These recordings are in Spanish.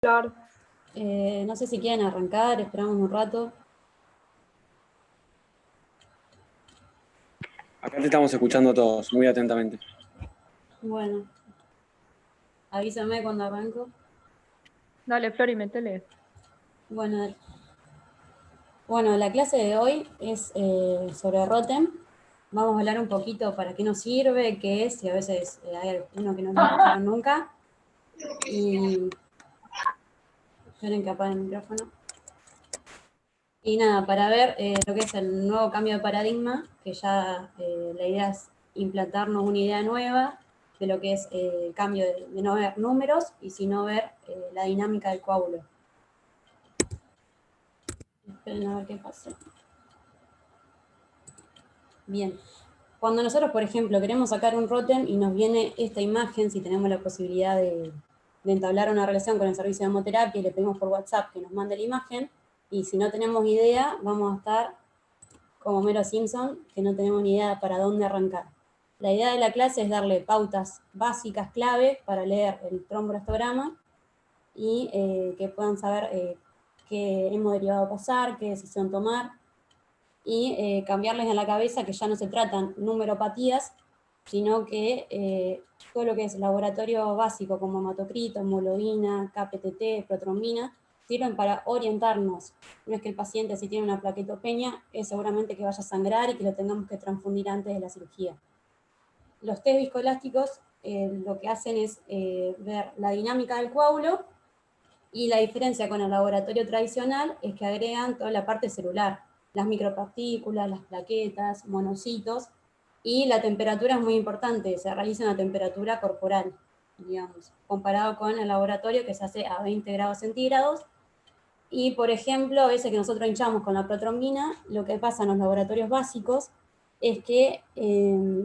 Claro. No sé si quieren arrancar, esperamos un rato. Acá te estamos escuchando todos, muy atentamente. Bueno, avísame cuando arranco. Dale, Flori, métele. Bueno, la clase de hoy es sobre Rotem. Vamos a hablar un poquito para qué nos sirve, qué es, y a veces hay uno que no lo escucharon nunca. Y esperen que apague el micrófono. Y nada, para ver lo que es el nuevo cambio de paradigma, que ya la idea es implantarnos una idea nueva de lo que es el cambio de no ver números y sino ver la dinámica del coágulo. Esperen a ver qué pasa. Bien. Cuando nosotros, por ejemplo, queremos sacar un Rotem y nos viene esta imagen, si tenemos la posibilidad de entablar una relación con el servicio de hemoterapia y le pedimos por WhatsApp que nos mande la imagen, y si no tenemos idea, vamos a estar como Homero Simpson, que no tenemos ni idea para dónde arrancar. La idea de la clase es darle pautas básicas, clave, para leer el tromboelastograma y que puedan saber qué hemoderivados pasar, qué decisión tomar, y cambiarles en la cabeza que ya no se tratan numeropatías, sino que todo lo que es laboratorio básico como hematocrito, hemoglobina, KPTT, protrombina, sirven para orientarnos. No es que el paciente, si tiene una plaquetopenia, es seguramente que vaya a sangrar y que lo tengamos que transfundir antes de la cirugía. Los test viscoelásticos lo que hacen es ver la dinámica del coágulo, y la diferencia con el laboratorio tradicional es que agregan toda la parte celular, las micropartículas, las plaquetas, monocitos, y la temperatura es muy importante, se realiza una temperatura corporal, digamos, comparado con el laboratorio que se hace a 20 grados centígrados. Y, por ejemplo, ese que nosotros hinchamos con la protrombina, lo que pasa en los laboratorios básicos es que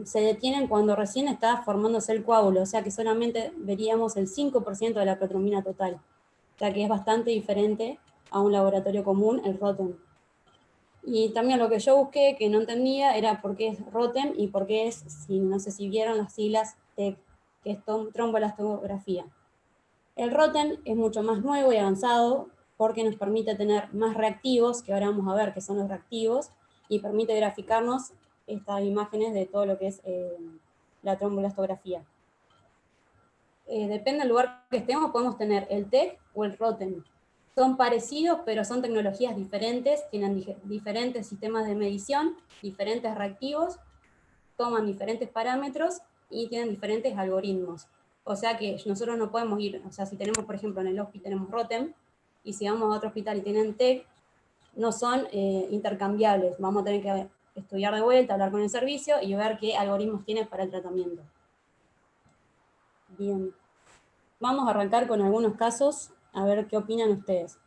se detienen cuando recién está formándose el coágulo, o sea que solamente veríamos el 5% de la protrombina total, ya que es bastante diferente a un laboratorio común, el Rotem. Y también lo que yo busqué, que no entendía, era por qué es Rotem y por qué es, no sé si vieron las siglas TEC, que es tromboelastografía. El Rotem es mucho más nuevo y avanzado porque nos permite tener más reactivos, que ahora vamos a ver qué son los reactivos, y permite graficarnos estas imágenes de todo lo que es la tromboelastografía. Depende del lugar que estemos, podemos tener el TEC o el Rotem. Son parecidos, pero son tecnologías diferentes, tienen diferentes sistemas de medición, diferentes reactivos, toman diferentes parámetros y tienen diferentes algoritmos. O sea que nosotros no podemos ir, o sea, si tenemos, por ejemplo, en el hospital tenemos Rotem, y si vamos a otro hospital y tienen TEC, no son intercambiables. Vamos a tener que estudiar de vuelta, hablar con el servicio y ver qué algoritmos tienen para el tratamiento. Bien. Vamos a arrancar con algunos casos, a ver qué opinan ustedes.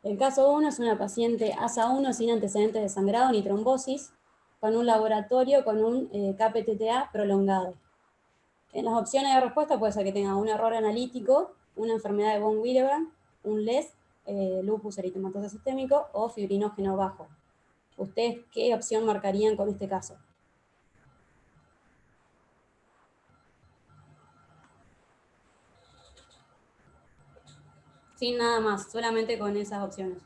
El caso 1 es una paciente ASA1 sin antecedentes de sangrado ni trombosis, con un laboratorio con un KPTTA prolongado. En las opciones de respuesta puede ser que tenga un error analítico, una enfermedad de von Willebrand, un LES, lupus eritematoso sistémico o fibrinógeno bajo. ¿Ustedes qué opción marcarían con este caso? Sin nada más, solamente con esas opciones.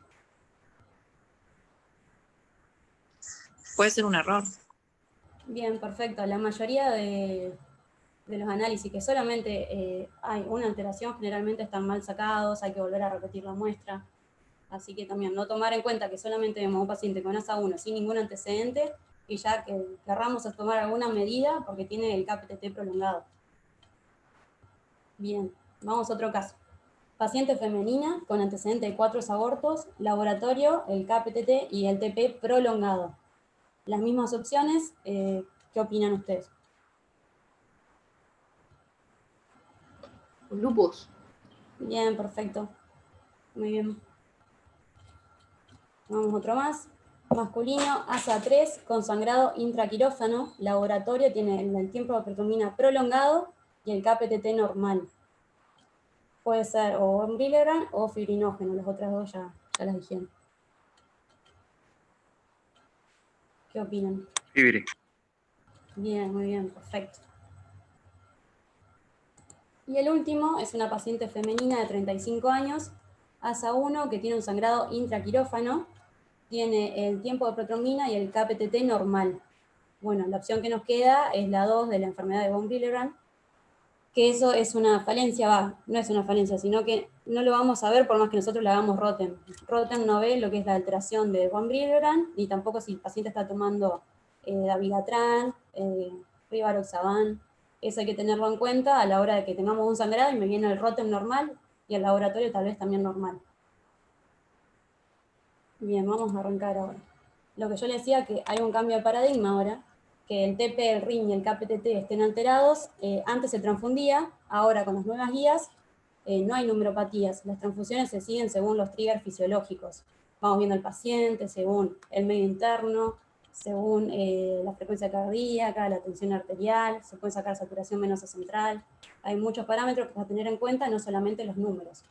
Puede ser un error. Bien, perfecto. La mayoría de los análisis que solamente hay una alteración, generalmente están mal sacados, hay que volver a repetir la muestra. Así que también no tomar en cuenta que solamente vemos a un paciente con ASA1 sin ningún antecedente y ya que querramos tomar alguna medida porque tiene el KPTT prolongado. Bien, vamos a otro caso. Paciente femenina con antecedente de 4 abortos, laboratorio, el KPTT y el TP prolongado. Las mismas opciones, ¿qué opinan ustedes? Lupus. Bien, perfecto. Muy bien. Vamos otro más. Masculino, ASA3, con sangrado intraquirófano. Laboratorio tiene el tiempo de protrombina prolongado y el KPTT normal. Puede ser o von Willebrand o fibrinógeno. Las otras dos ya las dijeron. ¿Qué opinan? Fibri. Bien, muy bien, perfecto. Y el último es una paciente femenina de 35 años ASA1, que tiene un sangrado intraquirófano, tiene el tiempo de protrombina y el KPTT normal. Bueno, la opción que nos queda es la 2 de la enfermedad de von Willebrand, que eso es una falencia, no es una falencia, sino que no lo vamos a ver por más que nosotros le hagamos Rotem. Rotem no ve lo que es la alteración de von Willebrand, ni tampoco si el paciente está tomando dabigatran, rivaroxaban. Eso hay que tenerlo en cuenta a la hora de que tengamos un sangrado y me viene el Rotem normal y el laboratorio tal vez también normal. Bien, vamos a arrancar ahora. Lo que yo les decía que hay un cambio de paradigma ahora, que el TP, el RIN y el KPTT estén alterados. Antes se transfundía, ahora con las nuevas guías no hay numeropatías. Las transfusiones se siguen según los triggers fisiológicos. Vamos viendo al paciente según el medio interno, según la frecuencia cardíaca, la tensión arterial, se puede sacar saturación venosa central. Hay muchos parámetros para tener en cuenta, no solamente los números.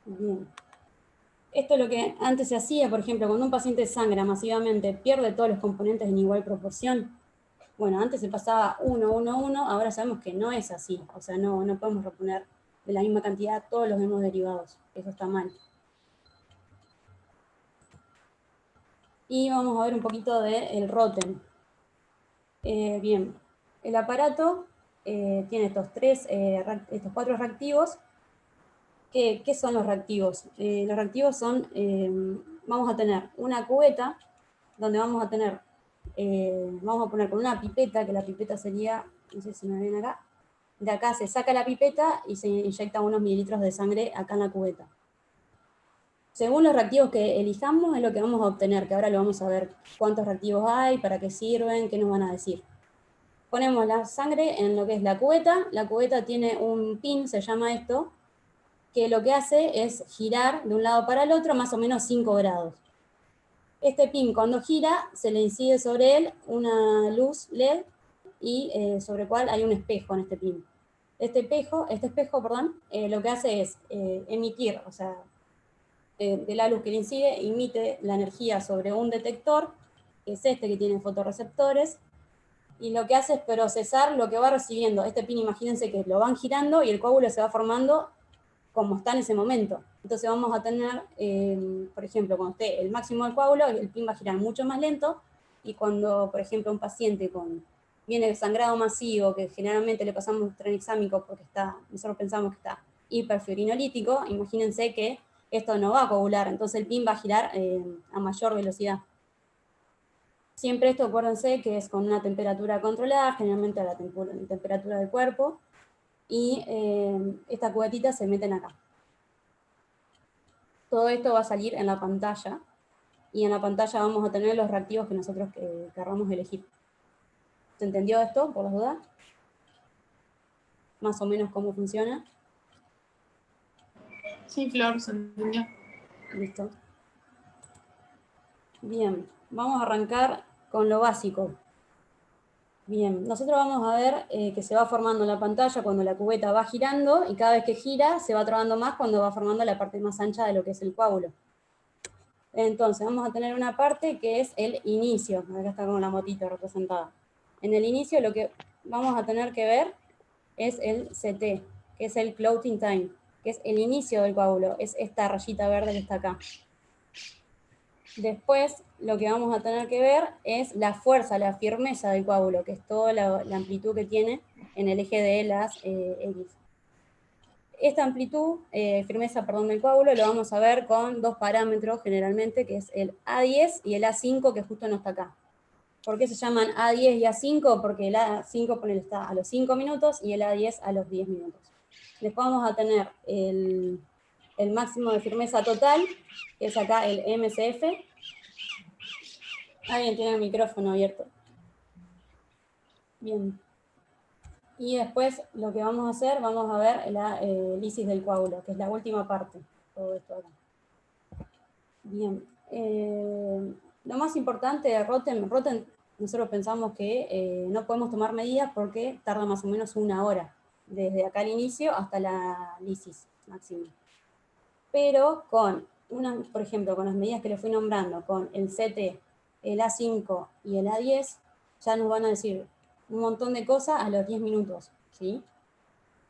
Bien. Esto es lo que antes se hacía, por ejemplo, cuando un paciente sangra masivamente, pierde todos los componentes en igual proporción. Bueno, antes se pasaba 1, 1, 1, ahora sabemos que no es así. O sea, no podemos reponer de la misma cantidad todos los hemos derivados. Eso está mal. Y vamos a ver un poquito del Rotem. Bien, el aparato tiene estos 4 reactivos. ¿Qué son los reactivos? Los reactivos son, vamos a tener una cubeta, donde vamos a poner con una pipeta, que la pipeta sería, no sé si me ven acá, de acá se saca la pipeta y se inyecta unos mililitros de sangre acá en la cubeta. Según los reactivos que elijamos es lo que vamos a obtener, que ahora lo vamos a ver cuántos reactivos hay, para qué sirven, qué nos van a decir. Ponemos la sangre en lo que es la cubeta tiene un pin, se llama esto, que lo que hace es girar de un lado para el otro más o menos 5 grados. Este pin cuando gira se le incide sobre él una luz LED y sobre el cual hay un espejo en este pin. Este espejo, lo que hace es emitir, o sea, de la luz que le incide, emite la energía sobre un detector, que es este que tiene fotorreceptores, y lo que hace es procesar lo que va recibiendo. Este pin, imagínense que lo van girando y el coágulo se va formando como está en ese momento. Entonces vamos a tener, por ejemplo, cuando esté el máximo del coágulo, el pin va a girar mucho más lento, y cuando, por ejemplo, un paciente viene sangrado masivo, que generalmente le pasamos tranexámico porque nosotros pensamos que está hiperfibrinolítico, imagínense que esto no va a coagular, entonces el pin va a girar a mayor velocidad. Siempre esto, acuérdense que es con una temperatura controlada, generalmente a la temperatura del cuerpo, y estas cubetitas se meten acá. Todo esto va a salir en la pantalla, y en la pantalla vamos a tener los reactivos que nosotros querramos elegir. ¿Se entendió esto, por las dudas? Más o menos cómo funciona. Sí, Flor, se entendió. Listo. Bien, vamos a arrancar con lo básico. Bien, nosotros vamos a ver que se va formando en la pantalla cuando la cubeta va girando, y cada vez que gira se va trabando más cuando va formando la parte más ancha de lo que es el coágulo. Entonces vamos a tener una parte que es el inicio. Acá está con la motito representada. En el inicio lo que vamos a tener que ver es el CT, que es el clotting time, que es el inicio del coágulo, es esta rayita verde que está acá. Después, lo que vamos a tener que ver es la fuerza, la firmeza del coágulo, que es toda la amplitud que tiene en el eje de las X. Esta amplitud, firmeza del coágulo, lo vamos a ver con 2 parámetros generalmente, que es el A10 y el A5, que justo no está acá. ¿Por qué se llaman A10 y A5? Porque el A5 está a los 5 minutos y el A10 a los 10 minutos. Después vamos a tener el máximo de firmeza total, que es acá el MCF. Alguien tiene el micrófono abierto. Bien. Y después lo que vamos a hacer, vamos a ver la lisis del coágulo, que es la última parte. Todo esto acá. Bien. Lo más importante de Rotem, nosotros pensamos que no podemos tomar medidas porque tarda más o menos 1 hora, desde acá al inicio hasta la lisis máxima. Pero por ejemplo, con las medidas que les fui nombrando, con el CT, el A5 y el A10, ya nos van a decir un montón de cosas a los 10 minutos, ¿sí?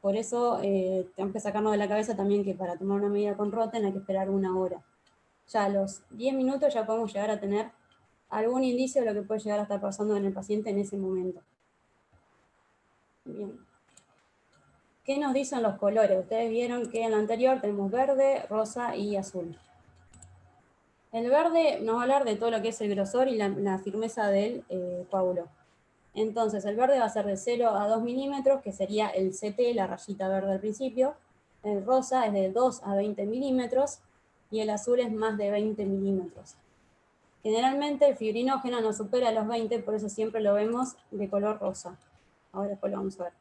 Por eso tenemos que sacarnos de la cabeza también que para tomar una medida con Rotem hay que esperar 1 hora. Ya a los 10 minutos ya podemos llegar a tener algún indicio de lo que puede llegar a estar pasando en el paciente en ese momento. Bien. ¿Qué nos dicen los colores? Ustedes vieron que en la anterior tenemos verde, rosa y azul. El verde nos va a hablar de todo lo que es el grosor y la firmeza del coágulo. Entonces, el verde va a ser de 0 a 2 milímetros, que sería el CT, la rayita verde al principio. El rosa es de 2 a 20 milímetros y el azul es más de 20 milímetros. Generalmente el fibrinógeno no supera los 20, por eso siempre lo vemos de color rosa. Ahora después lo vamos a ver.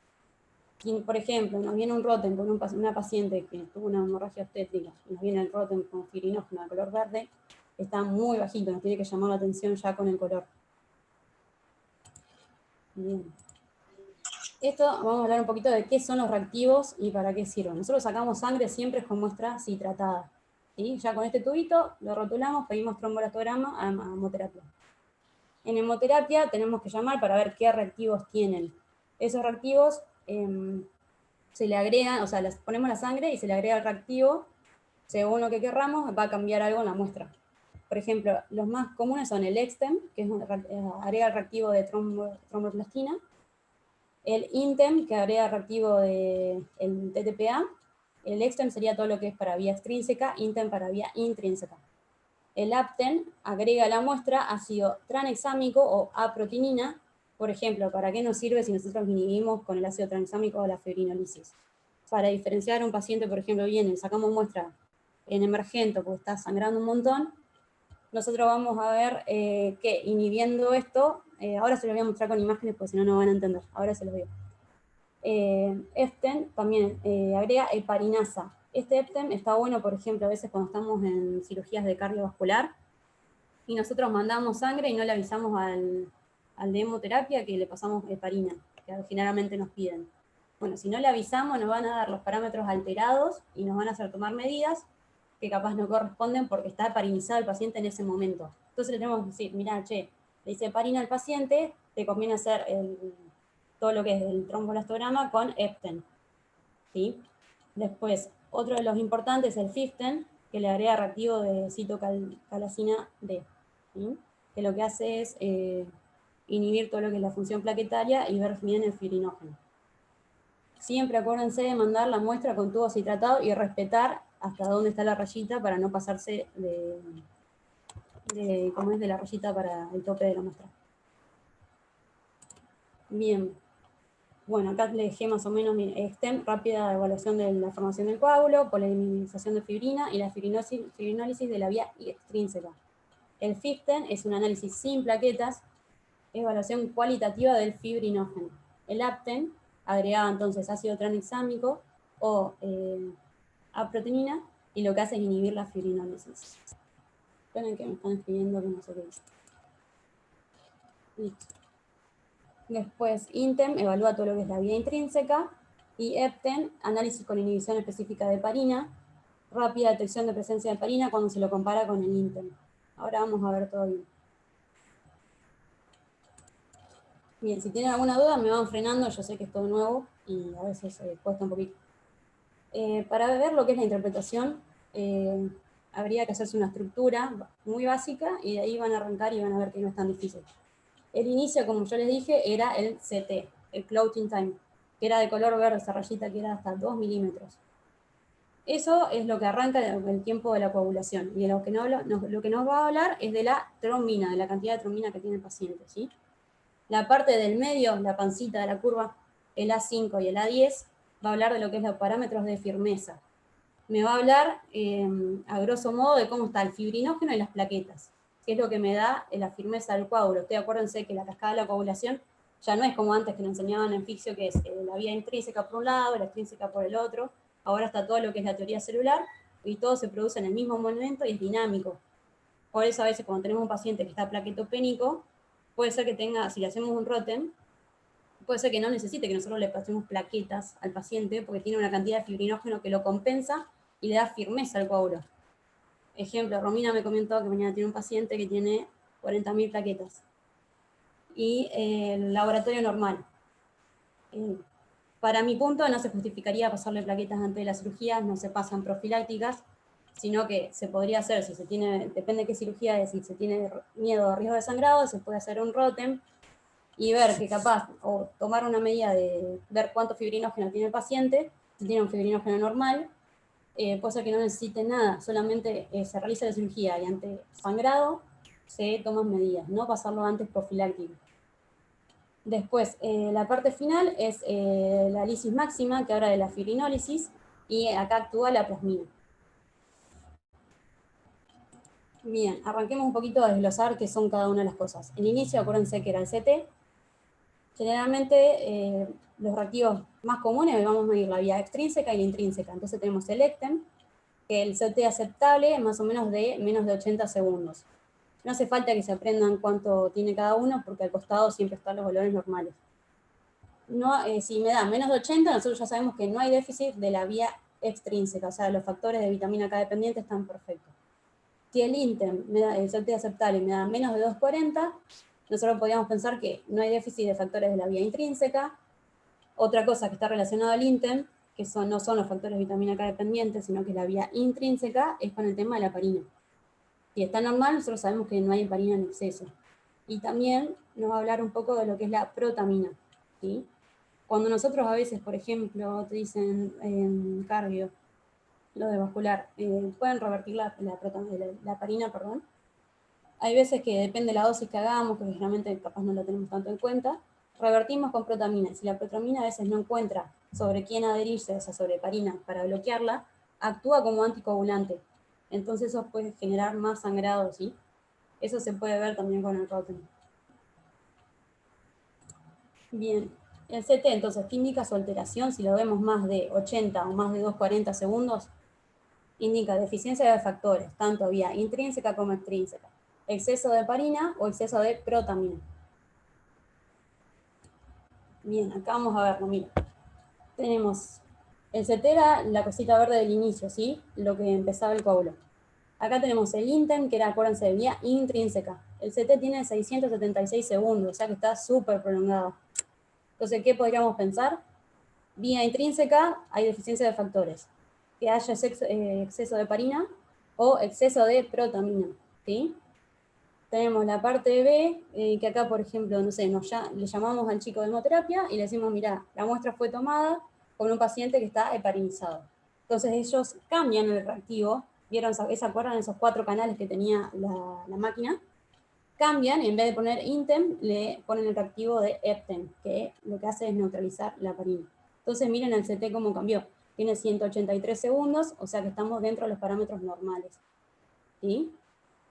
Si, por ejemplo, nos viene un Rotem con una paciente que tuvo una hemorragia obstétrica, y nos viene el Rotem con fibrinógeno de color verde, está muy bajito, nos tiene que llamar la atención ya con el color. Bien. Esto, vamos a hablar un poquito de qué son los reactivos y para qué sirven. Nosotros sacamos sangre siempre con muestra citratada. ¿Sí? Ya con este tubito lo rotulamos, pedimos trombolastograma a hemoterapia. En hemoterapia tenemos que llamar para ver qué reactivos tienen. Esos reactivos se le agregan, o sea, ponemos la sangre y se le agrega el reactivo, según lo que querramos, va a cambiar algo en la muestra. Por ejemplo, los más comunes son el Extem, que es agrega el reactivo de tromboplastina, el Intem, que agrega el reactivo del TTPA, el Extem sería todo lo que es para vía extrínseca, Intem para vía intrínseca. El Apten agrega a la muestra ácido tranexámico o aprotinina. Por ejemplo, ¿para qué nos sirve si nosotros inhibimos con el ácido tranexámico o la fibrinólisis? Para diferenciar a un paciente, por ejemplo, viene, sacamos muestra en emergente porque está sangrando un montón, nosotros vamos a ver que inhibiendo esto, ahora se lo voy a mostrar con imágenes porque si no, no van a entender, ahora se los digo. Epten también agrega heparinasa. Este Epten está bueno, por ejemplo, a veces cuando estamos en cirugías de cardiovascular y nosotros mandamos sangre y no le avisamos al de hemoterapia que le pasamos heparina, que generalmente nos piden. Bueno, si no le avisamos nos van a dar los parámetros alterados y nos van a hacer tomar medidas que capaz no corresponden porque está heparinizado el paciente en ese momento. Entonces le tenemos que decir, mirá, che, le dice heparina al paciente, te conviene hacer todo lo que es el trombolastograma con Epten. ¿Sí? Después, otro de los importantes es el Fiften, que le agrega reactivo de citocalcina D, ¿sí? Que lo que hace es inhibir todo lo que es la función plaquetaria y ver bien el fibrinógeno. Siempre acuérdense de mandar la muestra con tubo citratado y respetar hasta dónde está la rayita para no pasarse de la rayita para el tope de la muestra. Bien. Bueno, acá les dejé más o menos STEM, rápida evaluación de la formación del coágulo, polimerización de fibrina y la fibrinólisis de la vía extrínseca. El FIFTEN es un análisis sin plaquetas, evaluación cualitativa del fibrinógeno. El APTEN agregaba entonces ácido tranexámico o aprotinina y lo que hace es inhibir la fibrinólisis. Esperen que me están escribiendo que no sé qué dice. Listo. Después, INTEM evalúa todo lo que es la vía intrínseca y EPTEN, análisis con inhibición específica de heparina, rápida detección de presencia de heparina cuando se lo compara con el INTEM. Ahora vamos a ver todo bien. Bien, si tienen alguna duda me van frenando, yo sé que es todo nuevo y a veces cuesta un poquito. Para ver lo que es la interpretación, habría que hacerse una estructura muy básica y de ahí van a arrancar y van a ver que no es tan difícil. El inicio, como yo les dije, era el CT, el Clotting Time, que era de color verde, esa rayita que era hasta 2 milímetros. Eso es lo que arranca el tiempo de la coagulación. Y lo que nos va a hablar es de la trombina, de la cantidad de trombina que tiene el paciente, ¿sí? La parte del medio, la pancita de la curva, el A5 y el A10, va a hablar de lo que es los parámetros de firmeza. Me va a hablar, a grosso modo, de cómo está el fibrinógeno y las plaquetas, que es lo que me da la firmeza del coágulo. Ustedes acuérdense que la cascada de la coagulación ya no es como antes que nos enseñaban en fisio, que es la vía intrínseca por un lado, la extrínseca por el otro. Ahora está todo lo que es la teoría celular y todo se produce en el mismo momento y es dinámico. Por eso a veces cuando tenemos un paciente que está plaquetopénico, puede ser que tenga, si le hacemos un Rotem, puede ser que no necesite que nosotros le pasemos plaquetas al paciente porque tiene una cantidad de fibrinógeno que lo compensa y le da firmeza al coágulo. Ejemplo, Romina me comentó que mañana tiene un paciente que tiene 40.000 plaquetas. Y el laboratorio normal. Para mi punto, no se justificaría pasarle plaquetas antes de la cirugía, no se pasan profilácticas, sino que se podría hacer, si se tiene, depende de qué cirugía es, si se tiene miedo a riesgo de sangrado, se puede hacer un ROTEM y ver que capaz, o tomar una medida de ver cuánto fibrinógeno tiene el paciente, si tiene un fibrinógeno normal, puede ser que no necesite nada, solamente se realiza la cirugía y ante sangrado se toman medidas, no pasarlo antes profiláctico. Después, la parte final es la lisis máxima, que habla de la fibrinólisis, y acá actúa la plasmina. Bien, arranquemos un poquito a desglosar qué son cada una de las cosas. El inicio, acuérdense que era el CT. Generalmente, los reactivos más comunes, vamos a medir la vía extrínseca y la intrínseca. Entonces tenemos el ECTEM, que el CT aceptable es más o menos de menos de 80 segundos. No hace falta que se aprendan cuánto tiene cada uno, porque al costado siempre están los valores normales. No, si me da menos de 80, nosotros ya sabemos que no hay déficit de la vía extrínseca, o sea, los factores de vitamina K dependiente están perfectos. Si el INTEM, el CT aceptable, me da menos de 240, nosotros podríamos pensar que no hay déficit de factores de la vía intrínseca. Otra cosa que está relacionada al INTEM, que no son los factores de vitamina K dependientes, sino que es la vía intrínseca, es con el tema de la heparina. Si está normal, nosotros sabemos que no hay heparina en exceso. Y también nos va a hablar un poco de lo que es la protamina, ¿sí? Cuando nosotros a veces, por ejemplo, te dicen cardio, lo de vascular, pueden revertir la heparina, perdón. Hay veces que depende de la dosis que hagamos, que generalmente capaz no la tenemos tanto en cuenta, revertimos con protamina. Si la protamina a veces no encuentra sobre quién adherirse, o sea, sobre heparina, para bloquearla, actúa como anticoagulante. Entonces eso puede generar más sangrado, ¿sí? Eso se puede ver también con el ROTEM. Bien, el CT entonces, ¿qué indica su alteración? Si lo vemos más de 80 o más de 240 segundos, indica deficiencia de factores, tanto vía intrínseca como extrínseca. Exceso de heparina o exceso de protamina. Bien, acá vamos a verlo, mira. Tenemos, el CT era la cosita verde del inicio, ¿sí? Lo que empezaba el coágulo. Acá tenemos el INTEM, que era, acuérdense, de vía intrínseca. El CT tiene 676 segundos, o sea que está súper prolongado. Entonces, ¿qué podríamos pensar? Vía intrínseca, hay deficiencia de factores. Que haya exceso de heparina o exceso de protamina, ¿sí? Tenemos la parte B, que acá, por ejemplo, no sé, le llamamos al chico de hemoterapia y le decimos, mira, la muestra fue tomada con un paciente que está heparinizado. Entonces ellos cambian el reactivo, ¿vieron? ¿Se acuerdan de esos 4 canales que tenía la máquina? Cambian y en vez de poner INTEM, le ponen el reactivo de EPTEM, que lo que hace es neutralizar la heparina. Entonces miren el CT cómo cambió. Tiene 183 segundos, o sea que estamos dentro de los parámetros normales. ¿Sí?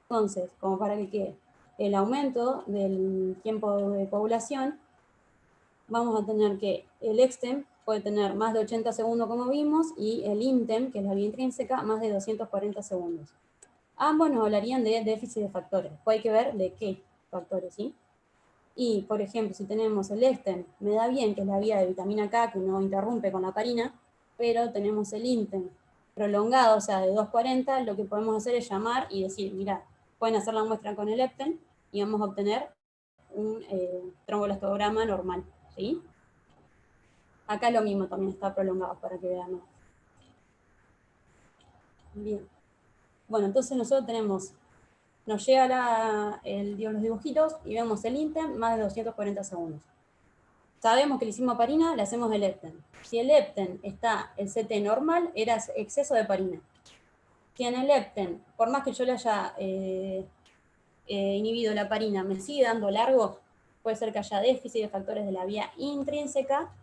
Entonces, como para que quede el aumento del tiempo de coagulación, vamos a tener que el EXTEM puede tener más de 80 segundos como vimos, y el INTEM, que es la vía intrínseca, más de 240 segundos. Ambos nos hablarían de déficit de factores. Pues hay que ver de qué factores, ¿sí? Y, por ejemplo, si tenemos el EXTEM, me da bien, que es la vía de vitamina K, que no interrumpe con la heparina, pero tenemos el INTEM prolongado, o sea, de 240, lo que podemos hacer es llamar y decir, mira, pueden hacer la muestra con el EPTEM y vamos a obtener un tromboelastograma normal, ¿sí? Acá lo mismo, también está prolongado, para que vean. Bien. Bueno, entonces nosotros tenemos, nos llega los dibujitos y vemos el INTEM más de 240 segundos. Sabemos que le hicimos heparina, le hacemos el EPTEM. Si el EPTEM está el CT normal, era exceso de heparina. Si en el EPTEM, por más que yo le haya inhibido la heparina, me sigue dando largo, puede ser que haya déficit de factores de la vía intrínseca,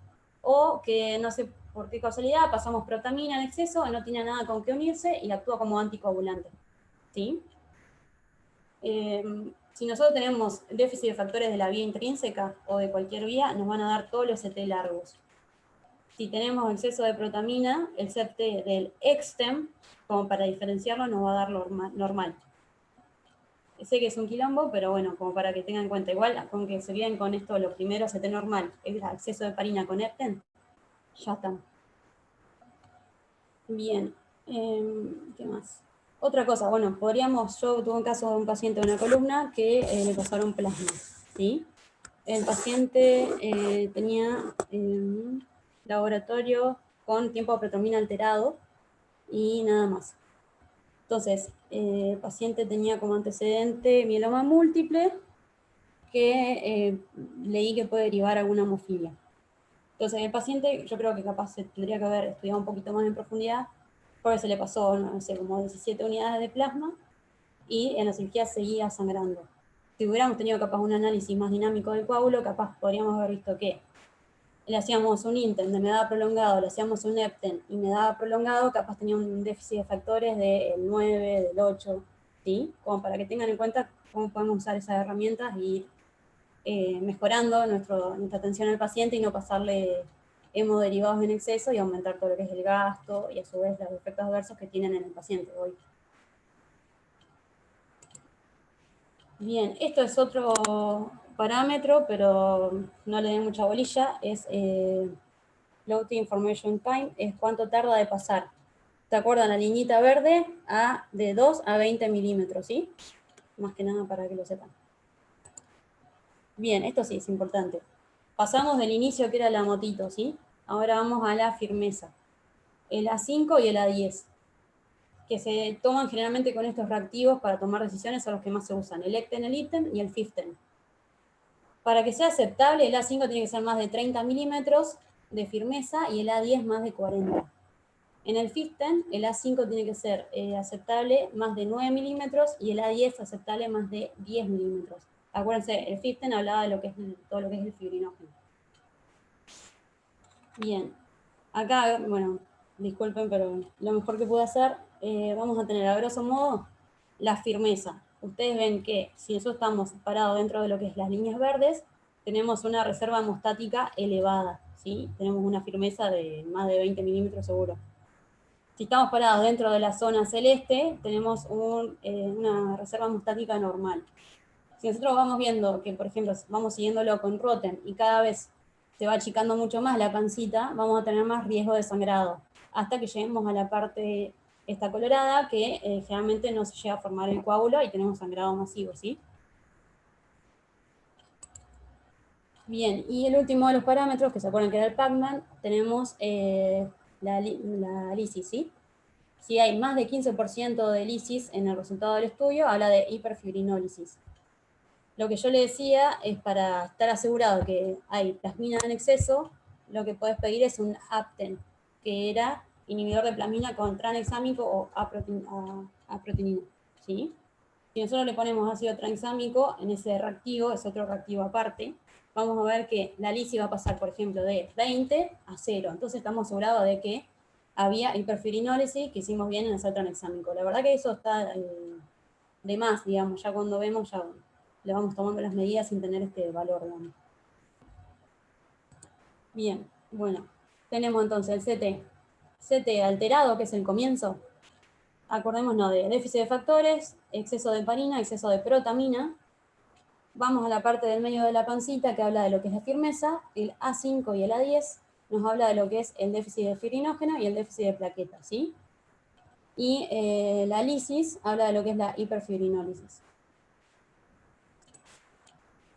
o que no sé por qué causalidad pasamos protamina en exceso, no tiene nada con qué unirse y actúa como anticoagulante. ¿Sí? Si nosotros tenemos déficit de factores de la vía intrínseca o de cualquier vía, nos van a dar todos los CT largos. Si tenemos exceso de protamina, el CT del EXTEM, como para diferenciarlo, nos va a dar normal. Sé que es un quilombo, pero bueno, como para que tengan en cuenta. Igual, con que se queden con esto, los primeros CT normal, el exceso de heparina con EPTEM, ya están. Bien, ¿qué más? Otra cosa, bueno, yo tuve un caso de un paciente de una columna que le pasaron plasma, ¿sí? El paciente tenía laboratorio con tiempo de protomina alterado y nada más. Entonces, el paciente tenía como antecedente mieloma múltiple, que leí que puede derivar a alguna hemofilia. Entonces, el paciente, yo creo que capaz se tendría que haber estudiado un poquito más en profundidad, porque se le pasó, no sé, como 17 unidades de plasma, y en la cirugía seguía sangrando. Si hubiéramos tenido capaz un análisis más dinámico del coágulo, capaz podríamos haber visto que le hacíamos un INTEM de medada prolongado, le hacíamos un EPTEN y medada prolongado, capaz tenía un déficit de factores del 9, del 8, ¿sí? Como para que tengan en cuenta cómo podemos usar esas herramientas y ir mejorando nuestra atención al paciente y no pasarle hemoderivados en exceso y aumentar todo lo que es el gasto y a su vez los efectos adversos que tienen en el paciente hoy. Bien, esto es otro parámetro, pero no le den mucha bolilla, es Floating Information Time, es cuánto tarda de pasar. ¿Se acuerdan? La liñita verde de 2 a 20 milímetros, ¿sí? Más que nada para que lo sepan. Bien, esto sí es importante. Pasamos del inicio que era la motito, ¿sí? Ahora vamos a la firmeza. El A5 y el A10, que se toman generalmente con estos reactivos para tomar decisiones, son los que más se usan. El ECTEN, el ITEN y el FIFTEN. Para que sea aceptable, el A5 tiene que ser más de 30 milímetros de firmeza y el A10 más de 40. En el FIFTEN, el A5 tiene que ser aceptable más de 9 milímetros y el A10 aceptable más de 10 milímetros. Acuérdense, el FIFTEN hablaba de lo que es todo lo que es el fibrinógeno. Bien, acá, bueno, disculpen, pero lo mejor que pude hacer, vamos a tener a grosso modo la firmeza. Ustedes ven que si nosotros estamos parados dentro de lo que es las líneas verdes, tenemos una reserva hemostática elevada, ¿sí? Tenemos una firmeza de más de 20 milímetros seguro. Si estamos parados dentro de la zona celeste, tenemos una reserva hemostática normal. Si nosotros vamos viendo que, por ejemplo, vamos siguiéndolo con Rotem y cada vez se va achicando mucho más la pancita, vamos a tener más riesgo de sangrado, hasta que lleguemos a la parte esta colorada, que generalmente no se llega a formar el coágulo y tenemos sangrado masivo, ¿sí? Bien, y el último de los parámetros, que se acuerdan que era el Pacman, tenemos la lisis, ¿sí? Si hay más de 15% de lisis en el resultado del estudio, habla de hiperfibrinólisis. Lo que yo le decía es, para estar asegurado que hay plasmina en exceso, lo que puedes pedir es un APTEN, que era inhibidor de plasmina con tranexámico o aprotinina, ¿sí? Si nosotros le ponemos ácido tranexámico en ese reactivo, es otro reactivo aparte, vamos a ver que la lisis va a pasar, por ejemplo, de 20 a 0. Entonces estamos asegurados de que había hiperfibrinólisis, que hicimos bien en hacer tranexámico. La verdad que eso está de más, digamos, ya cuando vemos, ya le vamos tomando las medidas sin tener este valor, digamos. Bien, bueno, tenemos entonces el CT. CT alterado, que es el comienzo. Acordémonos de déficit de factores, exceso de heparina, exceso de protamina. Vamos a la parte del medio de la pancita que habla de lo que es la firmeza. El A5 y el A10 nos habla de lo que es el déficit de fibrinógeno y el déficit de plaquetas, ¿sí? Y la lisis habla de lo que es la hiperfibrinólisis.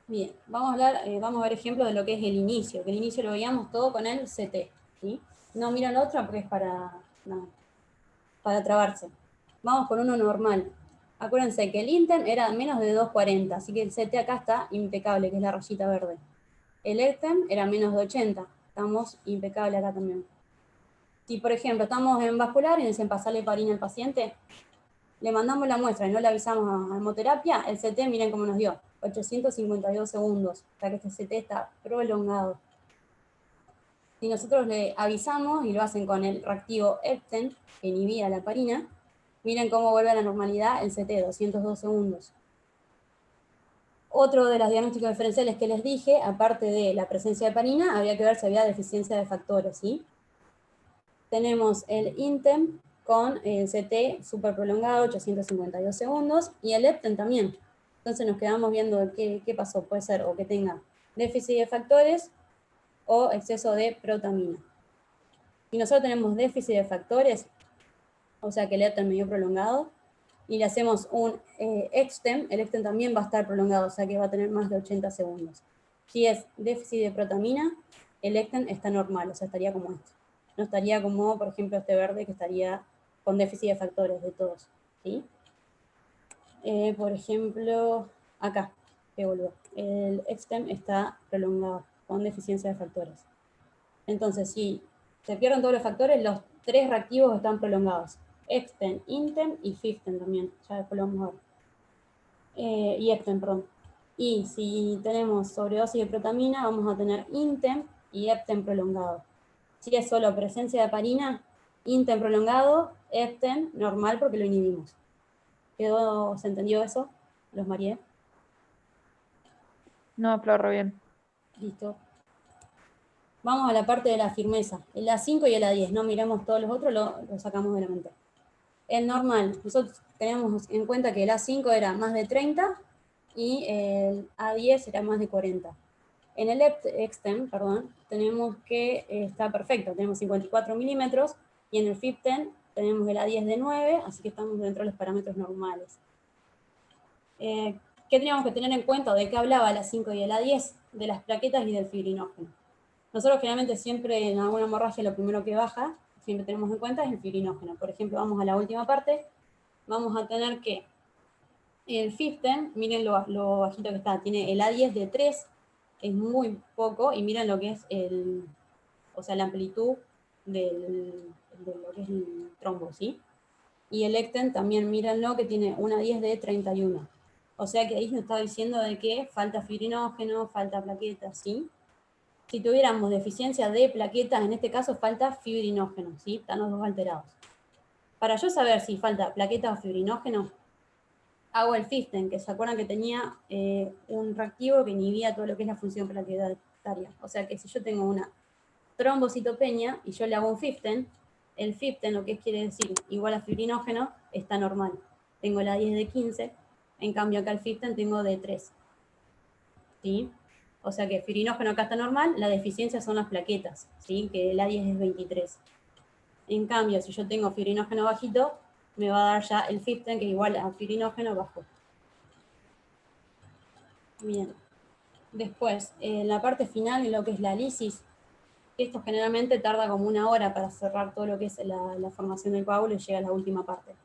Bien, vamos a ver ejemplos de lo que es el inicio, que el inicio lo veíamos todo con el CT, ¿sí? No miran la otra porque es para trabarse. Vamos con uno normal. Acuérdense que el INTEM era menos de 240, así que el CT acá está impecable, que es la rayita verde. El ECTEM era menos de 80, estamos impecable acá también. Si, por ejemplo, estamos en vascular y necesitan pasarle heparina al paciente, le mandamos la muestra y no le avisamos a hemoterapia, el CT, miren cómo nos dio, 852 segundos, o sea que este CT está prolongado. Si nosotros le avisamos, y lo hacen con el reactivo EPTEN, que inhibía la heparina, miren cómo vuelve a la normalidad el CT, 202 segundos. Otro de los diagnósticos diferenciales que les dije, aparte de la presencia de heparina, había que ver si había deficiencia de factores, ¿sí? Tenemos el INTEM con el CT súper prolongado, 852 segundos, y el EPTEN también. Entonces nos quedamos viendo qué pasó. Puede ser o que tenga déficit de factores o exceso de protamina. Y nosotros tenemos déficit de factores, o sea que el EPTEN medio prolongado, y le hacemos un EXTEM, el EXTEM también va a estar prolongado, o sea que va a tener más de 80 segundos. Si es déficit de protamina, el ECTEN está normal, o sea, estaría como este. No estaría como, por ejemplo, este verde que estaría con déficit de factores de todos, ¿sí? Por ejemplo, acá, que vuelvo, el EXTEM está prolongado con deficiencia de factores. Entonces, si se pierden todos los factores, los 3 reactivos están prolongados. EXTEM, INTEM y FIFTEM también, ya después lo vamos a ver. Y EXTEM, perdón. Y si tenemos sobredosis de protamina, vamos a tener INTEM y EPTEM prolongado. Si es solo presencia de heparina, INTEM prolongado, EPTEM normal porque lo inhibimos. ¿Se entendió eso? Los mareé. No, Flor, re bien. Listo. Vamos a la parte de la firmeza. El A5 y el A10. No miramos todos los otros, lo sacamos de la mente. El normal. Nosotros tenemos en cuenta que el A5 era más de 30 y el A10 era más de 40. En el EXTEM, perdón, tenemos que está perfecto. Tenemos 54 milímetros y en el FIFTEM tenemos el A10 de 9, así que estamos dentro de los parámetros normales. ¿Qué teníamos que tener en cuenta? ¿De qué hablaba el A5 y el A10? De las plaquetas y del fibrinógeno. Nosotros generalmente siempre en alguna hemorragia lo primero que baja, siempre tenemos en cuenta, es el fibrinógeno. Por ejemplo, vamos a la última parte, vamos a tener que el FIFTEM, miren lo bajito que está, tiene el A10 de 3, es muy poco, y miren lo que es la amplitud de lo que es el trombo, ¿sí? Y el ECTEN también, mírenlo, que tiene una 10 de 31. O sea que ahí nos está diciendo de que falta fibrinógeno, falta plaquetas, ¿sí? Si tuviéramos deficiencia de plaquetas, en este caso falta fibrinógeno, ¿sí? Están los dos alterados. Para yo saber si falta plaquetas o fibrinógeno, hago el FIFTEM, que se acuerdan que tenía un reactivo que inhibía todo lo que es la función plaquetaria. O sea que si yo tengo una trombocitopenia y yo le hago un FIFTEM, el FIFTEM, lo que quiere decir igual a fibrinógeno, está normal. Tengo la 10 de 15, en cambio acá el FIFTEM tengo de 3. ¿Sí? O sea que fibrinógeno acá está normal, la deficiencia son las plaquetas, ¿sí? Que el A10 es 23. En cambio, si yo tengo fibrinógeno bajito, me va a dar ya el FIFTEM, que es igual a fibrinógeno bajo. Bien. Después, en la parte final, en lo que es la lisis, esto generalmente tarda como 1 hora para cerrar todo lo que es la formación del coágulo y llega a la última parte.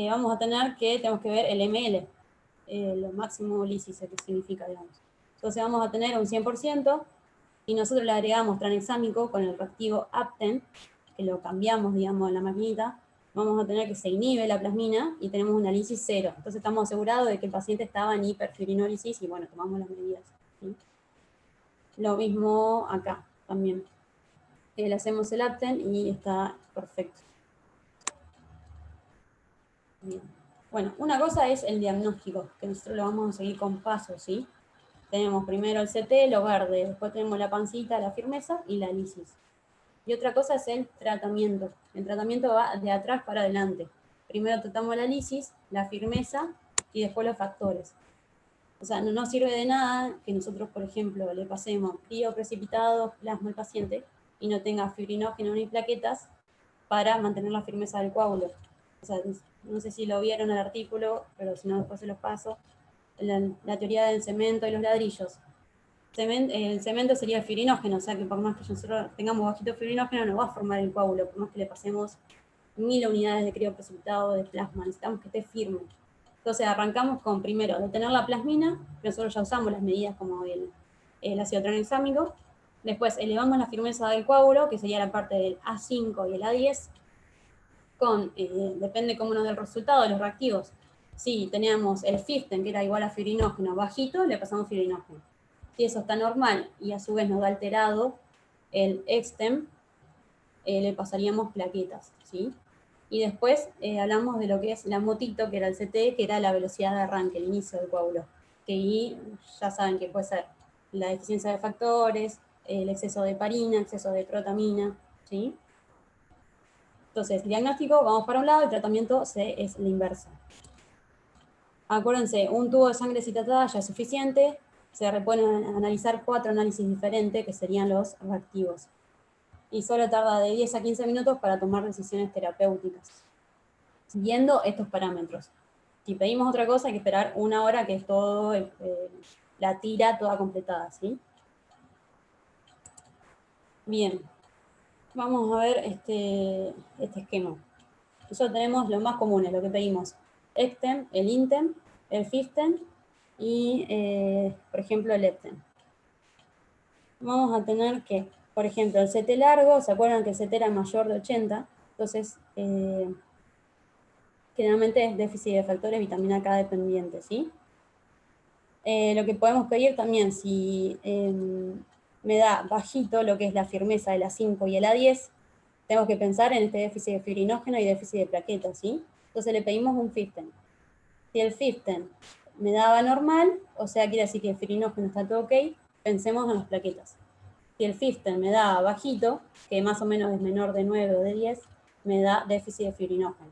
Vamos a tener que, tenemos que ver el ML, lo máximo lisis, que significa, digamos. Entonces vamos a tener un 100%, y nosotros le agregamos tranexámico con el reactivo APTEN, que lo cambiamos, digamos, en la maquinita, vamos a tener que se inhibe la plasmina y tenemos una lisis 0. Entonces estamos asegurados de que el paciente estaba en hiperfibrinólisis y bueno, tomamos las medidas, ¿sí? Lo mismo acá también. Le hacemos el APTEN y está perfecto. Bien. Bueno, una cosa es el diagnóstico, que nosotros lo vamos a seguir con pasos, ¿sí? Tenemos primero el CT, lo verde, después tenemos la pancita, la firmeza y la lisis. Y otra cosa es el tratamiento. El tratamiento va de atrás para adelante. Primero tratamos la lisis, la firmeza y después los factores. O sea, no nos sirve de nada que nosotros, por ejemplo, le pasemos precipitado, plasma al paciente y no tenga fibrinógeno ni plaquetas para mantener la firmeza del coágulo. O sea, no sé si lo vieron en el artículo, pero si no, después se los paso. La teoría del cemento y los ladrillos. El cemento sería el fibrinógeno, o sea que por más que nosotros tengamos bajito fibrinógeno, no va a formar el coágulo, por más que le pasemos 1000 unidades de crioprecipitado de plasma, necesitamos que esté firme. Entonces arrancamos con, primero, detener la plasmina, que nosotros ya usamos las medidas como el ácido tranexámico. Después elevamos la firmeza del coágulo, que sería la parte del A5 y el A10, depende cómo nos dé el resultado de los reactivos. Si teníamos el FIFTEM, que era igual a fibrinógeno bajito, le pasamos fibrinógeno. Si eso está normal y a su vez nos da alterado el EXTEM, le pasaríamos plaquetas, ¿sí? Y después hablamos de lo que es la motito, que era el CT, que era la velocidad de arranque, el inicio del coágulo. Que ahí ya saben que puede ser la deficiencia de factores, el exceso de heparina, exceso de protamina, ¿sí? Entonces, diagnóstico, vamos para un lado, y tratamiento es la inversa. Acuérdense, un tubo de sangre citratada ya es suficiente, se pueden analizar 4 análisis diferentes, que serían los reactivos. Y solo tarda de 10 a 15 minutos para tomar decisiones terapéuticas, siguiendo estos parámetros. Si pedimos otra cosa, hay que esperar 1 hora, que es todo la tira toda completada, ¿sí? Bien, vamos a ver este esquema. Nosotros tenemos los más comunes, lo que pedimos. Ectem, el intem, el fiften y, por ejemplo, el eptem. Vamos a tener que, por ejemplo, el CT largo, ¿se acuerdan que el CT era mayor de 80? Entonces, generalmente es déficit de factores vitamina K dependiente, ¿sí? Lo que podemos pedir también, si me da bajito lo que es la firmeza de la 5 y el A10, tengo que pensar en este déficit de fibrinógeno y déficit de plaquetas, ¿sí? Entonces le pedimos un fiften. Si el fiften me daba normal, o sea, quiere decir que el fibrinógeno está todo ok, pensemos en las plaquetas. Si el fiften me da bajito, que más o menos es menor de 9 o de 10, me da déficit de fibrinógeno.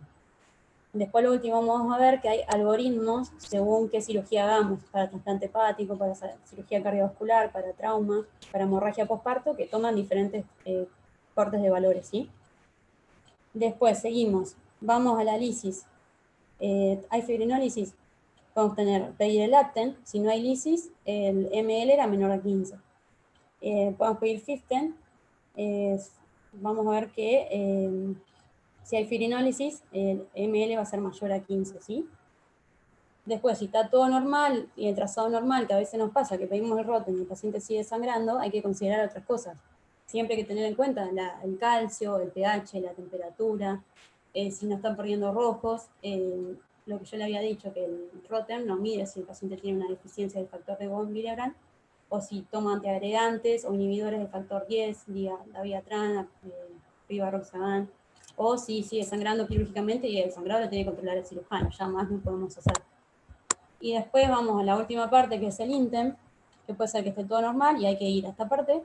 Después lo último vamos a ver que hay algoritmos según qué cirugía hagamos, para trasplante hepático, para cirugía cardiovascular, para trauma, para hemorragia postparto, que toman diferentes cortes de valores, ¿sí? Después seguimos, vamos a la lisis. ¿Hay fibrinólisis? Podemos pedir el Apten, si no hay lisis, el ml era menor a 15. Podemos pedir fiften, vamos a ver que si hay fibrinólisis, el ml va a ser mayor a 15, ¿sí? Después, si está todo normal y el trazado normal, que a veces nos pasa que pedimos el Rotem y el paciente sigue sangrando, hay que considerar otras cosas. Siempre hay que tener en cuenta el calcio, el pH, la temperatura, si no están perdiendo rojos, lo que yo le había dicho, que el Rotem no mide si el paciente tiene una deficiencia del factor de von Willebrand, o si toma antiagregantes o inhibidores del factor 10, la viatrana, rivaroxaban, o si sigue sangrando quirúrgicamente y el sangrado lo tiene que controlar el cirujano, ya más no podemos hacer. Y después vamos a la última parte, que es el intem, que puede ser que esté todo normal y hay que ir a esta parte,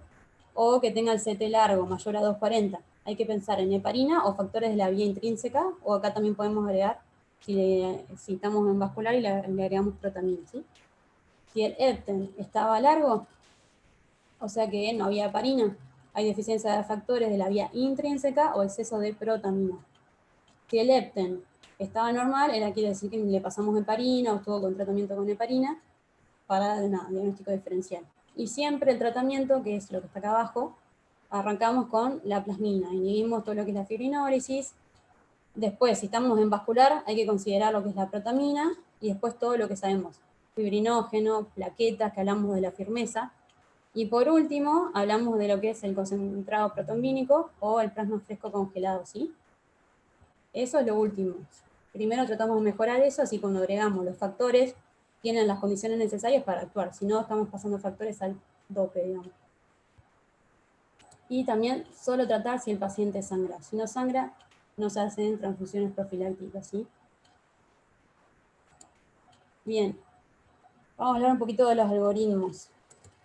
o que tenga el CT largo, mayor a 240. Hay que pensar en heparina o factores de la vía intrínseca, o acá también podemos agregar, si estamos en vascular y le agregamos protamina, ¿sí? Si el eptem estaba largo, o sea que no había heparina, hay deficiencia de factores de la vía intrínseca o exceso de protamina. Si el lepten estaba normal, quiere decir que le pasamos heparina o estuvo con tratamiento con heparina para diagnóstico diferencial. Y siempre el tratamiento, que es lo que está acá abajo, arrancamos con la plasmina, inhibimos todo lo que es la fibrinólisis. Después, si estamos en vascular, hay que considerar lo que es la protamina y después todo lo que sabemos, fibrinógeno, plaquetas, que hablamos de la firmeza. Y por último, hablamos de lo que es el concentrado protombínico o el plasma fresco congelado, ¿sí? Eso es lo último. Primero tratamos de mejorar eso, así cuando agregamos los factores, tienen las condiciones necesarias para actuar. Si no, estamos pasando factores al dope, digamos. Y también solo tratar si el paciente sangra. Si no sangra, no se hacen transfusiones profilácticas, ¿sí? Bien. Vamos a hablar un poquito de los algoritmos.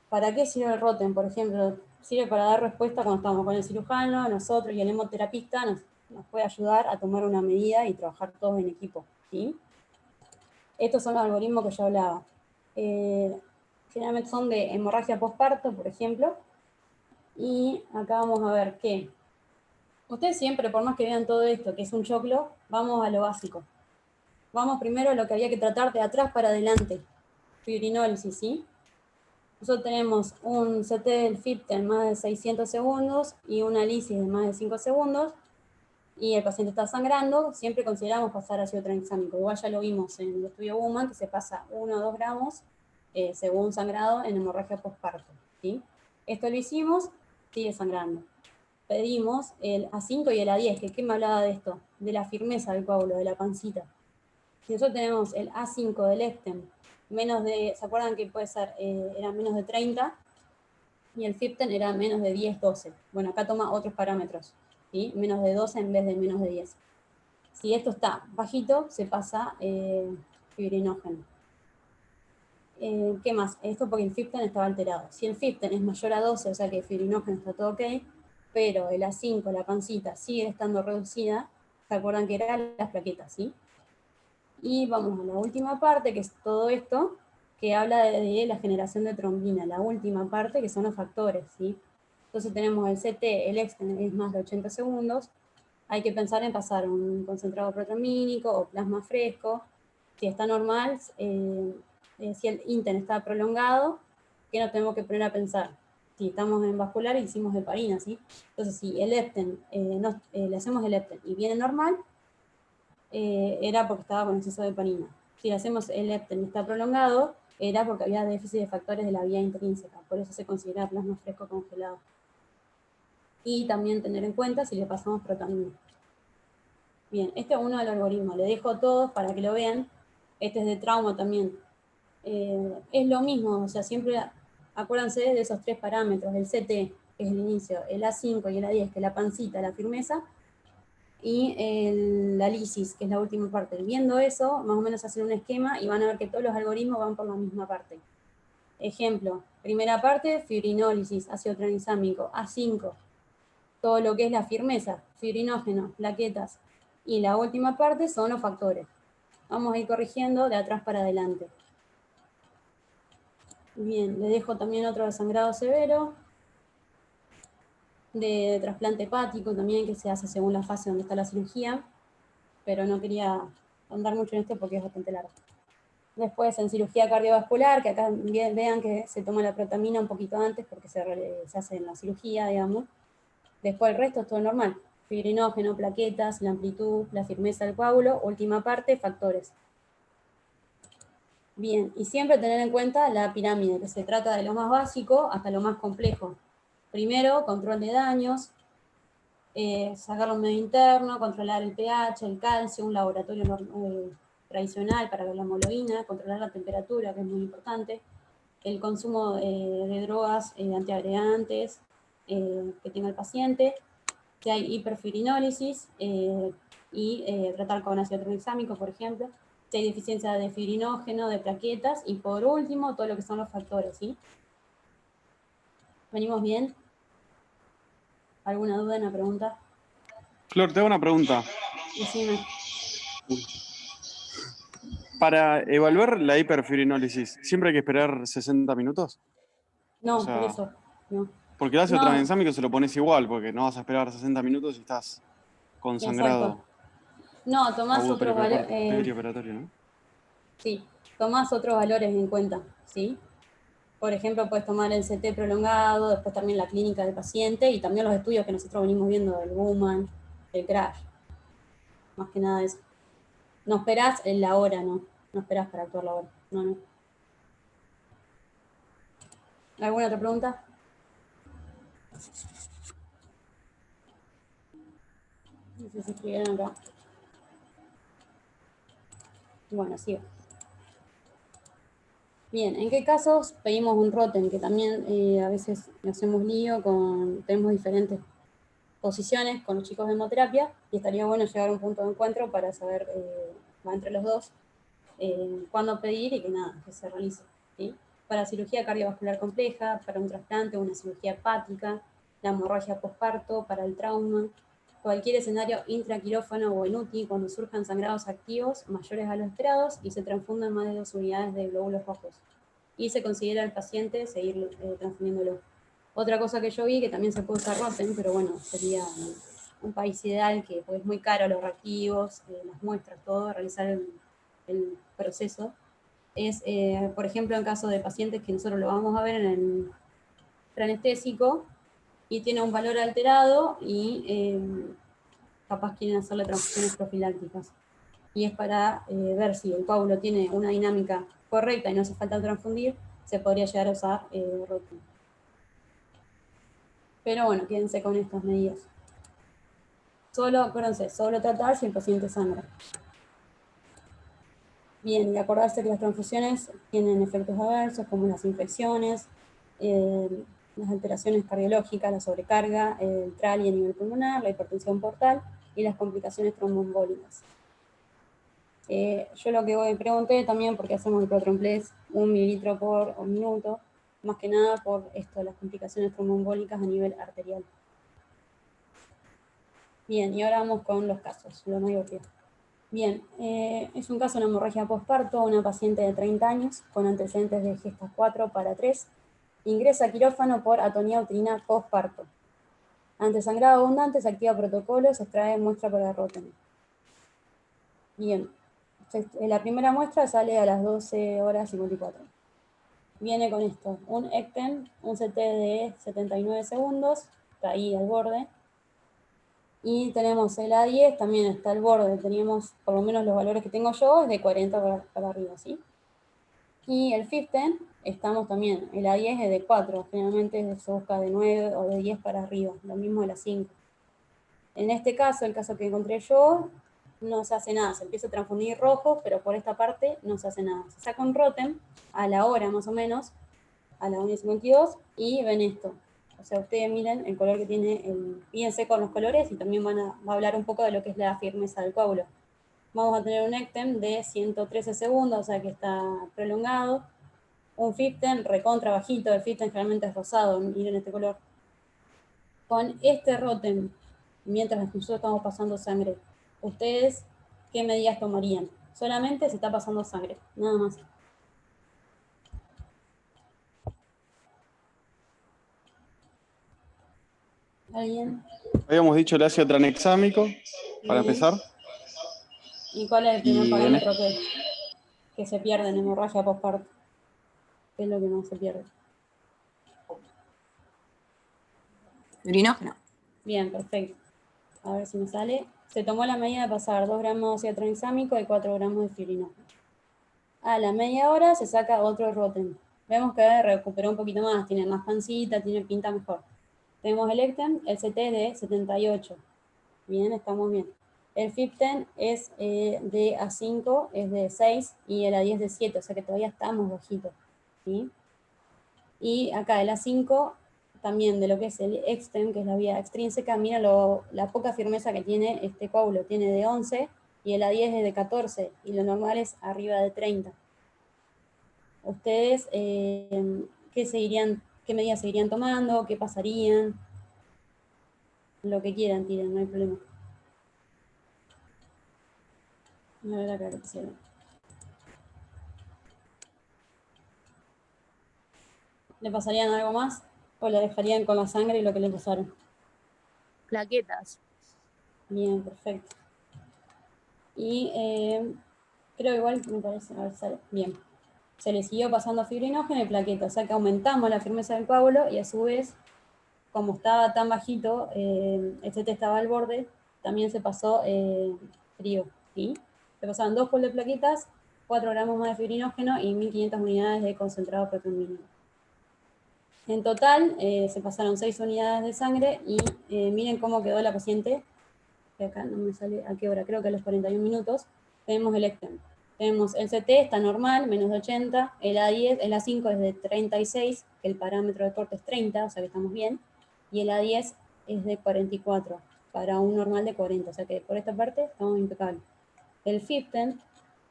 ¿Para qué sirve el Rotem? Por ejemplo, sirve para dar respuesta cuando estamos con el cirujano, nosotros y el hemoterapista nos puede ayudar a tomar una medida y trabajar todos en equipo, ¿sí? Estos son los algoritmos que yo hablaba. Generalmente son de hemorragia postparto, por ejemplo. Y acá vamos a ver que ustedes siempre, por más que vean todo esto, que es un choclo, vamos a lo básico. Vamos primero a lo que había que tratar de atrás para adelante. Fibrinólisis, ¿sí? Nosotros tenemos un CT del FIT en más de 600 segundos y una lisis de más de 5 segundos, y el paciente está sangrando, siempre consideramos pasar ácido tranexámico. Igual ya lo vimos en el estudio Woman, que se pasa 1 o 2 gramos según sangrado en hemorragia postparto, ¿sí? Esto lo hicimos, sigue sangrando. Pedimos el A5 y el A10, que ¿qué me hablaba de esto? De la firmeza del coágulo, de la pancita. Si nosotros tenemos el A5 del Eptem, menos de, ¿se acuerdan que puede ser? Era menos de 30, y el Fipten era menos de 10, 12. Bueno, acá toma otros parámetros, ¿sí? Menos de 12 en vez de menos de 10. Si esto está bajito, se pasa fibrinógeno. ¿Qué más? Esto porque el Fipten estaba alterado. Si el Fipten es mayor a 12, o sea que el fibrinógeno está todo ok, pero el A5, la pancita, sigue estando reducida, ¿se acuerdan que eran las plaquetas, sí? Y vamos a la última parte, que es todo esto, que habla de la generación de trombina, la última parte, que son los factores, ¿sí? Entonces tenemos el CT, el Exten es más de 80 segundos, hay que pensar en pasar un concentrado protrombínico o plasma fresco. Si está normal, si el INTEN está prolongado, ¿qué nos tenemos que poner a pensar? Si estamos en vascular, hicimos heparina, ¿sí? Entonces, si el lepten, le hacemos el lepten y viene normal, era porque estaba con exceso de heparina. Si le hacemos el lepten y está prolongado, era porque había déficit de factores de la vía intrínseca. Por eso se considera plasma fresco congelado. Y también tener en cuenta si le pasamos protamina. Bien, este es uno del algoritmo. Le dejo todos para que lo vean. Este es de trauma también. Es lo mismo, o sea, siempre acuérdense de esos tres parámetros, el CT, que es el inicio, el A5 y el A10, que es la pancita, la firmeza, y la lisis, que es la última parte. Viendo eso, más o menos hacen un esquema y van a ver que todos los algoritmos van por la misma parte. Ejemplo, primera parte, fibrinólisis, ácido tranexámico, A5, todo lo que es la firmeza, fibrinógeno, plaquetas, y la última parte son los factores. Vamos a ir corrigiendo de atrás para adelante. Bien, le dejo también otro de sangrado severo, de trasplante hepático también, que se hace según la fase donde está la cirugía, pero no quería andar mucho en esto porque es bastante largo. Después en cirugía cardiovascular, que acá vean que se toma la protamina un poquito antes porque se hace en la cirugía, digamos. Después el resto es todo normal. Fibrinógeno, plaquetas, la amplitud, la firmeza del coágulo, última parte, factores. Bien, y siempre tener en cuenta la pirámide, que se trata de lo más básico hasta lo más complejo. Primero, control de daños, sacar un medio interno, controlar el pH, el calcio, un laboratorio tradicional para ver la hemoglobina, controlar la temperatura, que es muy importante, el consumo de drogas antiagregantes que tenga el paciente, si hay hiperfibrinólisis y tratar con ácido tranexámico, por ejemplo, si hay deficiencia de fibrinógeno, de plaquetas, y por último, todo lo que son los factores, ¿sí? ¿Venimos bien? ¿Alguna duda en la pregunta? Flor, te hago una pregunta. Decime. Para evaluar la hiperfibrinólisis, ¿siempre hay que esperar 60 minutos? No, O sea, por eso. No. porque el ácido No, tranexámico se lo pones igual, porque no vas a esperar 60 minutos y estás con exacto. sangrado No, tomás agudo otros valores. perioperatorio, ¿no? Sí, tomás otros valores en cuenta, ¿sí? Por ejemplo, puedes tomar el CT prolongado, después también la clínica del paciente y también los estudios que nosotros venimos viendo del Woman, el Crash. Más que nada eso. No esperás en la hora, ¿no? No esperás para actuar la hora. No, no. ¿Alguna otra pregunta? No sé si escribieron acá. Bueno, sigo. Bien, ¿en qué casos pedimos un ROTEM? Que también a veces nos hacemos lío tenemos diferentes posiciones con los chicos de hemoterapia y estaría bueno llegar a un punto de encuentro para saber, va entre los dos, cuándo pedir y que nada, que se realice, ¿sí? Para cirugía cardiovascular compleja, para un trasplante o una cirugía hepática, la hemorragia posparto, para el trauma, cualquier escenario intraquirófano o en UTI cuando surjan sangrados activos mayores a los esperados y se transfundan más de 2 unidades de glóbulos rojos. Y se considera al paciente seguir transfundiéndolo. Otra cosa que yo vi, que también se puede usar ROTEM, pero bueno, sería un país ideal, que pues, es muy caro los reactivos, las muestras, todo, realizar el proceso, es, por ejemplo, en caso de pacientes que nosotros lo vamos a ver en el preanestésico y tiene un valor alterado y capaz quieren hacerle transfusiones profilácticas. Y es para ver si el coágulo tiene una dinámica correcta y no hace falta transfundir, se podría llegar a usar ROTEM. Pero bueno, quédense con estas medidas. Acuérdense, solo tratar si el paciente sangra. Bien, y acordarse que las transfusiones tienen efectos adversos como las infecciones, las alteraciones cardiológicas, la sobrecarga, el TRALI a nivel pulmonar, la hipertensión portal y las complicaciones tromboembólicas. Yo lo que hoy pregunté también, porque hacemos el protromplex 1 mililitro por minuto, más que nada por esto, las complicaciones tromboembólicas a nivel arterial. Bien, y ahora vamos con los casos, lo más divertido. Bien, es un caso de hemorragia postparto, una paciente de 30 años con antecedentes de gestas 4 para 3, ingresa a quirófano por atonía uterina postparto. Ante sangrado abundante se activa protocolo, se extrae muestra para ROTEM. Bien, la primera muestra sale a las 12 horas 54. viene con esto, un ECTEM, un CT de 79 segundos, está ahí al borde. Y tenemos el A10, también está al borde, teníamos, por lo menos los valores que tengo yo, es de 40 para arriba, ¿sí? Y el 15, estamos también, el A10 es de 4, generalmente se busca de 9 o de 10 para arriba, lo mismo de la 5. En este caso, el caso que encontré yo, no se hace nada, se empieza a transfundir rojo, pero por esta parte no se hace nada. Se saca un ROTEM a la hora más o menos, a la 1:52, y ven esto. O sea, ustedes miren el color que tiene, fíjense con los colores y también va a hablar un poco de lo que es la firmeza del coágulo. Vamos a tener un ECTEM de 113 segundos, o sea que está prolongado. Un 15 recontra bajito, el 15 generalmente es rosado, miren este color. Con este ROTEM, mientras nosotros estamos pasando sangre, ¿ustedes qué medidas tomarían? Solamente se está pasando sangre, nada más. ¿Alguien? Habíamos dicho el ácido tranexámico, para Bien. empezar. ¿Y cuál es el primer Y parámetro que se pierde en hemorragia postparto? ¿Qué es lo que más se pierde? Urinógeno. Bien, perfecto. A ver si me sale. Se tomó la medida de pasar 2 gramos de ácido tranexámico y 4 gramos de fibrinógeno. A la media hora se saca otro ROTEM. Vemos que recuperó un poquito más, tiene más pancita, tiene pinta mejor. Tenemos el ECTEM, el CT de 78. Bien, estamos bien. El 15 es de A5, es de 6, y el A10 de 7, o sea que todavía estamos bajitos, ¿sí? Y acá el A5, también de lo que es el ECTEM, que es la vía extrínseca, mira la poca firmeza que tiene este coágulo, tiene de 11, y el A10 es de 14, y lo normal es arriba de 30. ¿Ustedes qué medidas seguirían tomando? ¿Qué pasarían? Lo que quieran, tiren, no hay problema. A ver acá qué pusieron. ¿Le pasarían algo más? ¿O le dejarían con la sangre y lo que le pasaron? Plaquetas. Bien, perfecto. Y creo igual, me parece, a ver, sale. Bien. Se le siguió pasando fibrinógeno y plaqueta, o sea que aumentamos la firmeza del coágulo y a su vez, como estaba tan bajito, el CT estaba al borde, también se pasó frío, ¿sí? Se pasaban 2 pool de plaquetas, 4 gramos más de fibrinógeno y 1500 unidades de concentrado proteína. En total, se pasaron 6 unidades de sangre y miren cómo quedó la paciente, que acá no me sale a qué hora, creo que a los 41 minutos, tenemos el ECTEM. Tenemos el CT, está normal, menos de 80, el A10, el A5 es de 36, que el parámetro de corte es 30, o sea que estamos bien, y el A10 es de 44, para un normal de 40, o sea que por esta parte estamos impecables. El 15,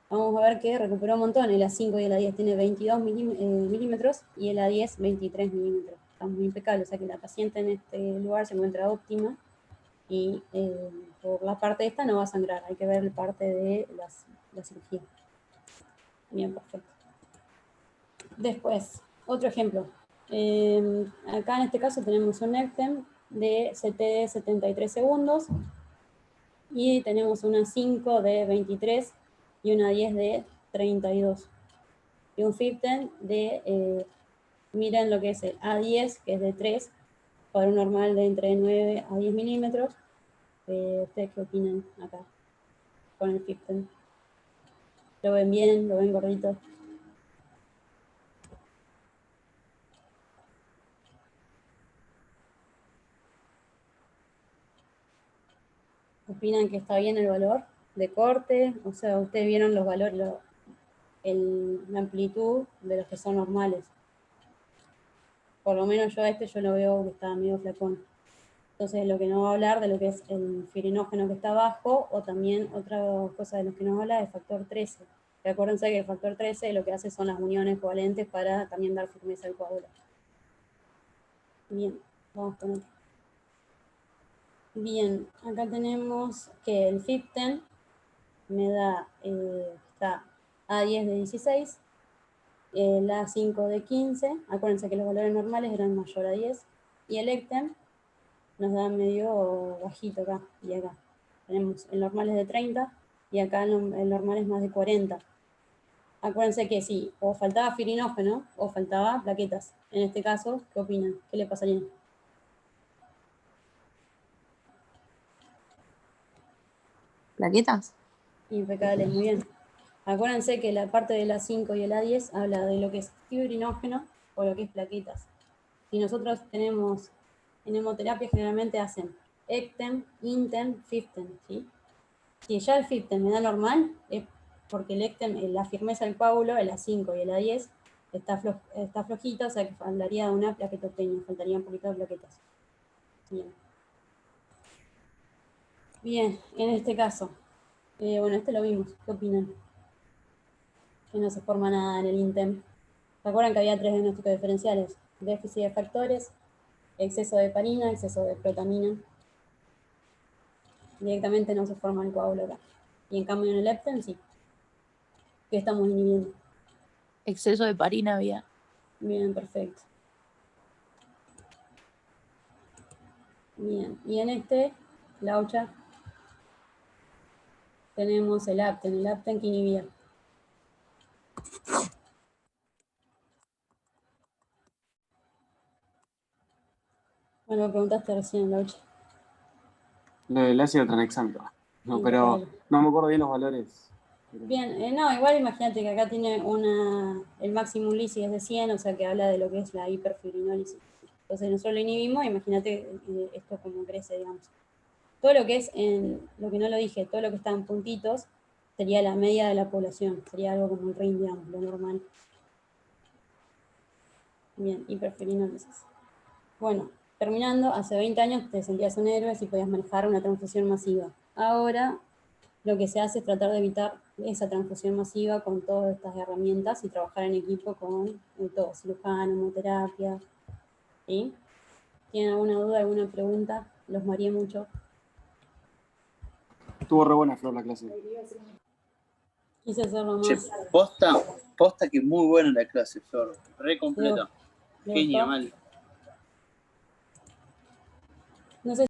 vamos a ver que recuperó un montón, el A5 y el A10 tiene 22 milímetros y el A10 23 milímetros. Estamos impecables, o sea que la paciente en este lugar se encuentra óptima y por la parte esta no va a sangrar, hay que ver la parte de la cirugía. Bien, perfecto. Después, otro ejemplo. Acá en este caso tenemos un ECTEM de CT de 73 segundos y tenemos una 5 de 23 y una 10 de 32. Y un 15 de, miren lo que es el A10, que es de 3, para un normal de entre 9 a 10 milímetros. ¿Ustedes qué opinan acá con el 15? ¿Lo ven bien? ¿Lo ven gordito? ¿Opinan que está bien el valor de corte? O sea, ustedes vieron los valores, la amplitud de los que son normales. Por lo menos yo yo lo veo que está medio flacón. Entonces, lo que nos va a hablar de lo que es el fibrinógeno que está bajo, o también otra cosa de lo que nos habla es factor 13. Que acuérdense que el factor 13 lo que hace son las uniones covalentes para también dar firmeza al coágulo. Bien, vamos con otro. Bien, acá tenemos que el 15 me da, está A10 de 16, el A5 de 15, acuérdense que los valores normales eran mayor a 10, y el ECTEM nos da medio bajito acá y acá. Tenemos el normal es de 30 y acá el normal es más de 40. Acuérdense que sí, o faltaba firinógeno o faltaba plaquetas. En este caso, ¿qué opinan? ¿Qué le pasaría? ¿Plaquetas? Impecable, muy bien. Acuérdense que la parte de la 5 y el A10 habla de lo que es fibrinógeno o lo que es plaquetas. Si nosotros tenemos en hemoterapia, generalmente hacen ECTEM, INTEM, FIFTEM, ¿sí? Si ya el FIFTEM me da normal, es porque el ECTEM, la firmeza del coágulo, el A5 y el A10, está flojito, o sea que hablaría de una plaquetopenia, faltaría un poquito de plaquetas. Bien. Bien, en este caso, bueno, este lo vimos, ¿qué opinan? Que no se forma nada en el INTEM. ¿Se acuerdan que había 3 diagnósticos diferenciales? Déficit de factores, exceso de heparina, exceso de protamina. Directamente no se forma el coágulo acá. Y en cambio en el leptin sí. ¿Qué estamos inhibiendo? Exceso de parina había. Bien, perfecto. Bien, y en este, Laucha, tenemos el apten que inhibía. Bueno, me preguntaste recién, Laucha. Lo del ácido tranexámico. No, pero Impecable. no me acuerdo bien los valores. Bien, no, igual imagínate que acá tiene el máximo lysis es de 100, o sea que habla de lo que es la hiperfibrinólisis. Entonces nosotros lo inhibimos, imagínate esto como crece, digamos. Todo lo que es, lo que no lo dije, todo lo que está en puntitos, sería la media de la población, sería algo como el RIN, digamos, lo normal. Bien, hiperfibrinólisis. Bueno, terminando, hace 20 años te sentías un héroe si podías manejar una transfusión masiva. Ahora lo que se hace es tratar de evitar esa transfusión masiva con todas estas herramientas y trabajar en equipo con todo, cirujano, hemoterapia. ¿Sí? ¿Tienen alguna duda, alguna pregunta? Los mareé mucho. Estuvo re buena, Flor, la clase. Quise hacerlo Che, más. posta que muy buena la clase, Flor. Re completa. ¿Le gustó? Genial. No sé